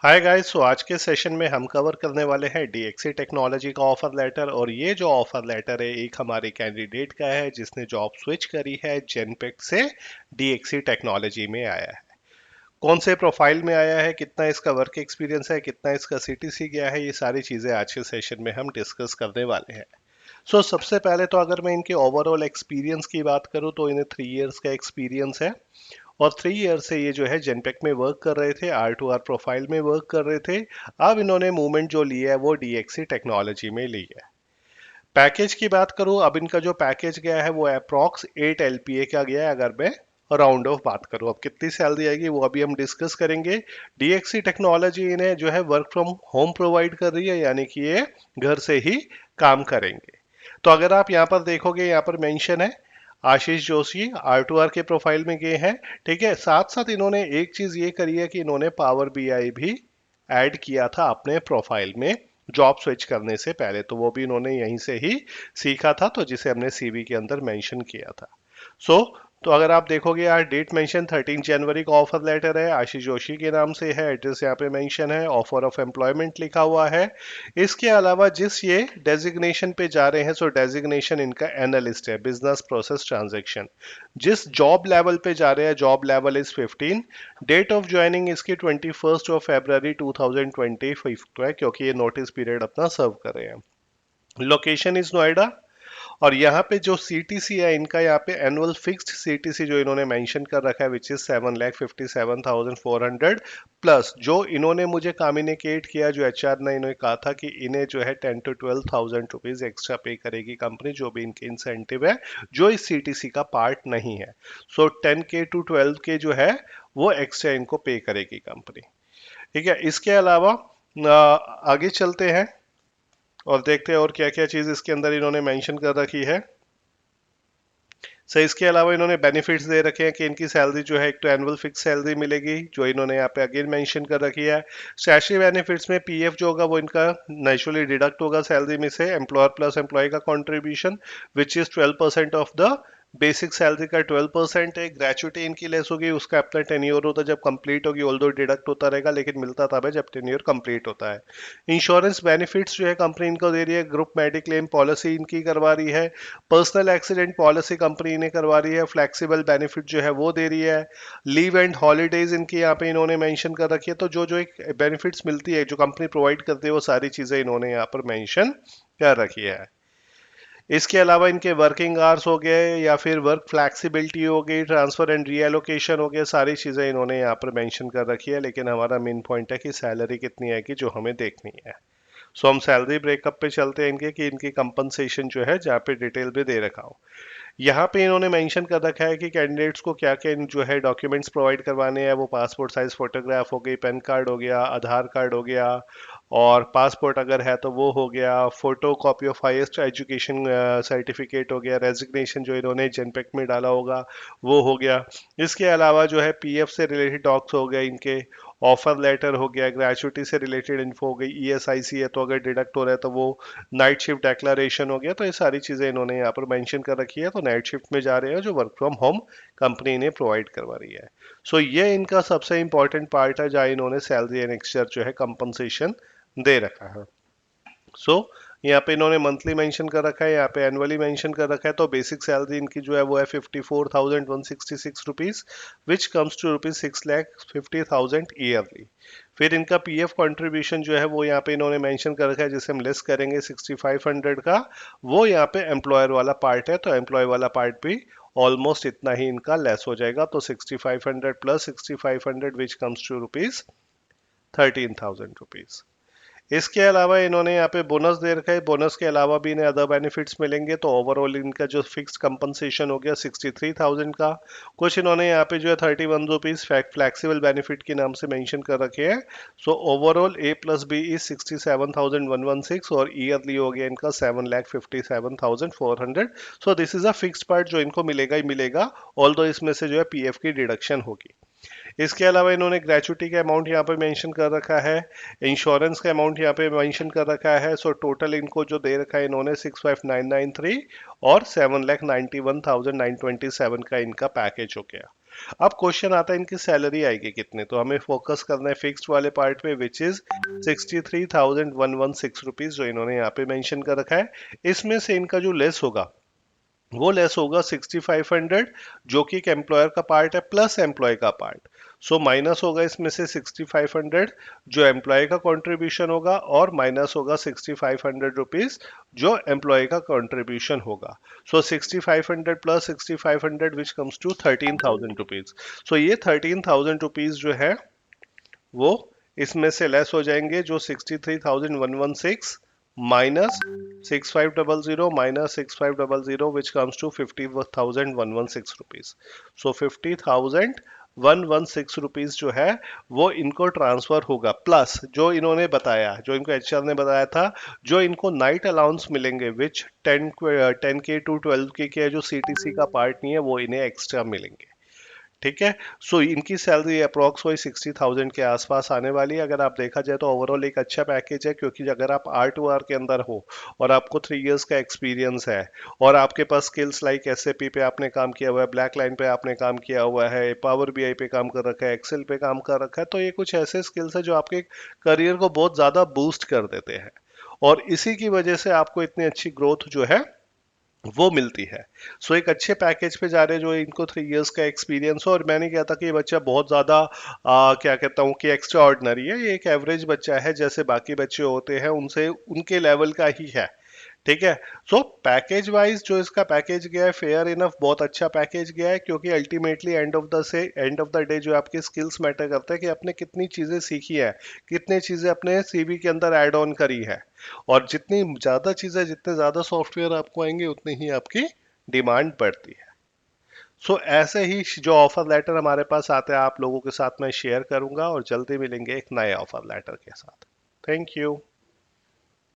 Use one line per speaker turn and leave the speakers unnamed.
Hi guys. सो आज के session में हम कवर करने वाले हैं डीएक्सी टेक्नोलॉजी का ऑफर लेटर। और ये जो ऑफर लेटर है एक हमारे कैंडिडेट का है जिसने जॉब स्विच करी है जेनपेक्ट से डीएक्सी टेक्नोलॉजी में आया है। कौन से प्रोफाइल में आया है, कितना इसका वर्क एक्सपीरियंस है, कितना इसका सीटीसी गया है, ये सारी चीज़ें आज के सेशन में हम डिस्कस करने वाले हैं। सबसे पहले तो अगर मैं इनके ओवरऑल एक्सपीरियंस की बात करूं तो इन्हें 3 इयर्स का एक्सपीरियंस है। और 3 ईयर से ये जो है जेनपेक में वर्क कर रहे थे, R2R प्रोफाइल में वर्क कर रहे थे। अब इन्होंने मूवमेंट जो लिया है वो डीएक्सी टेक्नोलॉजी में ली है। पैकेज की बात करूं, अब इनका जो पैकेज गया है वो अप्रॉक्स 8 LPA का गया है। अगर मैं राउंड ऑफ बात करूं, अब कितनी सैलरी आएगी वो अभी हम डिस्कस करेंगे। डीएक्सी टेक्नोलॉजी इन्हें जो है वर्क फ्रॉम होम प्रोवाइड कर रही है, यानी कि ये घर से ही काम करेंगे। तो अगर आप यहाँ पर देखोगे, यहाँ पर मेंशन है आशीष जोशी R2R के प्रोफाइल में गए हैं। ठीक है, साथ साथ इन्होंने एक चीज ये करी है कि इन्होंने पावर बीआई भी ऐड किया था अपने प्रोफाइल में जॉब स्विच करने से पहले। तो वो भी इन्होंने यहीं से ही सीखा था, तो जिसे हमने सीवी के अंदर मेंशन किया था। सो तो अगर आप देखोगे यार, डेट मेंशन 13 जनवरी का ऑफर लेटर है, आशीष जोशी के नाम से है, एड्रेस यहाँ पे मेंशन है, ऑफर ऑफ एम्प्लॉयमेंट लिखा हुआ है। इसके अलावा जिस ये डेजिग्नेशन पे जा रहे हैं, सो डेजिग्नेशन इनका एनालिस्ट है, बिजनेस प्रोसेस ट्रांजैक्शन। जिस जॉब लेवल पे जा रहे हैं, job level is 15। Date of joining इसकी 21 फरवरी 2025 है, क्योंकि ये नोटिस पीरियड अपना सर्व कर रहे हैं। Location is Noida. और यहाँ पे जो सीटीसी है इनका, यहाँ पे एनुअल फिक्स्ड सीटीसी जो इन्होंने मेंशन कर रखा है विच इज 7,57,400 प्लस, जो इन्होंने मुझे कम्युनिकेट किया, जो एचआर ने इन्होंने कहा था कि इन्हें जो है 10 to 12,000 रुपीज एक्स्ट्रा पे करेगी कंपनी, जो भी इनके इंसेंटिव है जो इस सीटीसी का पार्ट नहीं है। 10K to 12K जो है वो एक्स्ट्रा इनको पे करेगी कंपनी। ठीक है, इसके अलावा आगे चलते हैं और देखते हैं और क्या क्या चीज इसके अंदर इन्होंने मेंशन कर रखी है। इसके अलावा इन्होंने बेनिफिट्स दे रखे हैं कि इनकी सैलरी जो है एक तो एनुअल फिक्स सैलरी मिलेगी, जो इन्होंने यहाँ पे अगेन मेंशन कर रखी है। स्टैट्यूटरी बेनिफिट्स में पीएफ जो होगा वो इनका नेचुरली डिडक्ट होगा सैलरी में से, एम्प्लॉयर प्लस एम्प्लॉय का contribution which is 12% of the basic salary का 12% है। ग्रेचुटी इनकी लेस होगी, उसका अपना टेन्योर होता है, जब कंप्लीट होगी ऑल्दो डिडक्ट होता रहेगा, लेकिन मिलता तब है जब टेन्योर कंप्लीट होता है। इंश्योरेंस बेनिफिट्स जो है कंपनी इनको दे रही है, ग्रुप मेडिक्लेम पॉलिसी इनकी करवा रही है, पर्सनल एक्सीडेंट पॉलिसी कंपनी इन्हें करवा रही है, फ्लेक्सिबल बेनिफिट जो है वो दे रही है, लीव एंड हॉलीडेज इनकी यहाँ पे इन्होंने मेंशन कर रखी है। तो जो जो एक बेनिफिट्स मिलती है जो कंपनी प्रोवाइड करती है वो सारी चीजें इन्होंने यहाँ पर मेंशन कर रखी है। इसके अलावा इनके वर्किंग आवर्स हो गए या फिर वर्क फ्लैक्सिबिलिटी हो गई, ट्रांसफर एंड रीएलोकेशन हो गए, सारी चीज़ें इन्होंने यहाँ पर मेंशन कर रखी है। लेकिन हमारा मेन पॉइंट है कि सैलरी कितनी आएगी जो हमें देखनी है। हम सैलरी ब्रेकअप पे चलते हैं इनके, कि इनकी कंपनसेशन जो है जहाँ पे डिटेल भी दे रखा हो। यहाँ पे इन्होंने मेंशन कर रखा है कि कैंडिडेट्स को क्या क्या जो है डॉक्यूमेंट्स प्रोवाइड करवाने हैं। वो पासपोर्ट साइज फोटोग्राफ हो गई, पैन कार्ड हो गया, आधार कार्ड हो गया, और पासपोर्ट अगर है तो वो हो गया, photo copy of highest education certificate हो गया, रेजिग्नेशन जो इन्होंने जेनपेक में डाला होगा वो हो गया। इसके अलावा जो है पीएफ से रिलेटेड डॉक्स हो गए इनके, ऑफर लेटर हो गया, ग्रेचुटी से रिलेटेड इन्फो हो गई, ईएसआईसी है तो अगर डिडक्ट हो रहा है तो वो, नाइट शिफ्ट डिक्लेरेशन हो गया। तो ये सारी चीज़ें इन्होंने यहाँ पर मेंशन कर रखी है। तो नाइट शिफ्ट में जा रहे हैं जो वर्क फ्रॉम होम कंपनी इन्हें प्रोवाइड करवा रही है। ये इनका सबसे इंपॉर्टेंट पार्ट है जहाँ इन्होंने सैलरी एंड एक्सचर जो है कंपनसेशन दे रखा है। सो यहाँ पे इन्होंने मंथली मेंशन कर रखा है, यहाँ पे एनुअली मेंशन कर रखा है। तो बेसिक सैलरी इनकी जो है वो है 54,166 rupees, which comes to rupees 6,50,000 yearly. फिर इनका पीएफ कंट्रीब्यूशन जो है वो यहाँ पे इन्होंने मेंशन कर रखा है, जिसे हम लेस करेंगे 6,500 का। वो यहाँ पे एम्प्लॉयर वाला पार्ट है, तो एम्प्लॉय वाला पार्ट भी ऑलमोस्ट इतना ही इनका लेस हो जाएगा। तो 6,500 plus 6,500 which comes to rupees 13,000 rupees. इसके अलावा इन्होंने यहाँ पे बोनस दे रखा है, बोनस के अलावा भी इन्हें अदर बेनिफिट्स मिलेंगे। तो ओवरऑल इनका जो फिक्स कंपनसेशन हो गया 63,000 का। कुछ इन्होंने यहाँ पे जो है 31 रुपीज फ्लैक्सिबल बेनिफिट के नाम से मेंशन कर रखे हैं। Overall A plus B is 67,116, और ईयरली हो गया इनका 7,57,400। This is a fixed part जो इनको मिलेगा ही मिलेगा, ऑल्दो इसमें से जो है पीएफ की डिडक्शन होगी। इसके अलावा इन्होंने ग्रेचुटी का अमाउंट यहाँ पे मेंशन कर रखा है, इंश्योरेंस का अमाउंट यहाँ पे मेंशन कर रखा है। टोटल इनको जो दे रखा है इन्होंने 65,993 और 7,91,927 का इनका पैकेज हो गया। अब क्वेश्चन आता है इनकी सैलरी आएगी कितने, तो हमें फोकस करना है फिक्स्ड वाले पार्ट पे, विच इज 63,116 जो इन्होंने यहाँ पे मेंशन कर रखा है। इसमें से इनका जो लेस होगा वो लेस होगा 6500, जो कि एक एम्प्लॉयर का पार्ट है प्लस एम्प्लॉय का पार्ट। सो माइनस होगा इसमें से 6500 जो एम्प्लॉय का कंट्रीब्यूशन होगा, और माइनस होगा 6500 रुपीज जो एम्प्लॉय का कंट्रीब्यूशन होगा। So 6500 plus 6500 which comes to 13,000 rupees. So ये 13,000 रुपीज जो है वो इसमें से लेस हो जाएंगे, जो 63,116 minus 6500 minus 6500 which comes to 50,116 rupees. So 50,116 जो है वो इनको ट्रांसफर होगा, प्लस जो इन्होंने बताया, जो इनको एचआर ने बताया था, जो इनको नाइट अलाउंस मिलेंगे विच 10K टू 12K के जो सीटीसी का पार्ट नहीं है वो इन्हें एक्स्ट्रा मिलेंगे। ठीक है। सो इनकी सैलरी अप्रॉक्स वही 60,000 के आसपास आने वाली है। अगर आप देखा जाए तो ओवरऑल एक अच्छा पैकेज है, क्योंकि अगर आप R2R के अंदर हो और आपको 3 इयर्स का एक्सपीरियंस है, और आपके पास स्किल्स लाइक SAP पे आपने काम किया हुआ है, ब्लैक लाइन पे आपने काम किया हुआ है, पावर BI पे काम कर रखा है, एक्सेल पे काम कर रखा है, तो ये कुछ ऐसे स्किल्स है जो आपके करियर को बहुत ज़्यादा बूस्ट कर देते हैं, और इसी की वजह से आपको इतनी अच्छी ग्रोथ जो है वो मिलती है। सो एक अच्छे पैकेज पे जा रहे हैं, जो इनको 3 इयर्स का एक्सपीरियंस हो, और मैंने कहा था कि ये बच्चा बहुत ज़्यादा क्या कहता हूँ कि एक्स्ट्रा ऑर्डिनरी है, ये एक एवरेज बच्चा है, जैसे बाकी बच्चे होते हैं उनसे उनके लेवल का ही है। ठीक है। सो पैकेज वाइज जो इसका पैकेज गया है फेयर इनफ, बहुत अच्छा पैकेज गया है, क्योंकि ultimately end of the day जो आपके स्किल्स मैटर करते हैं कि आपने कितनी चीजें सीखी है, कितनी चीजें अपने सीवी के अंदर ऐड ऑन करी है, और जितनी ज्यादा चीजें, जितने ज्यादा सॉफ्टवेयर आपको आएंगे उतनी ही आपकी डिमांड बढ़ती है। सो ऐसे ही जो ऑफर लेटर हमारे पास आते हैं आप लोगों के साथ मैं शेयर करूंगा, और जल्दी मिलेंगे एक नए ऑफर लेटर के साथ। Thank you.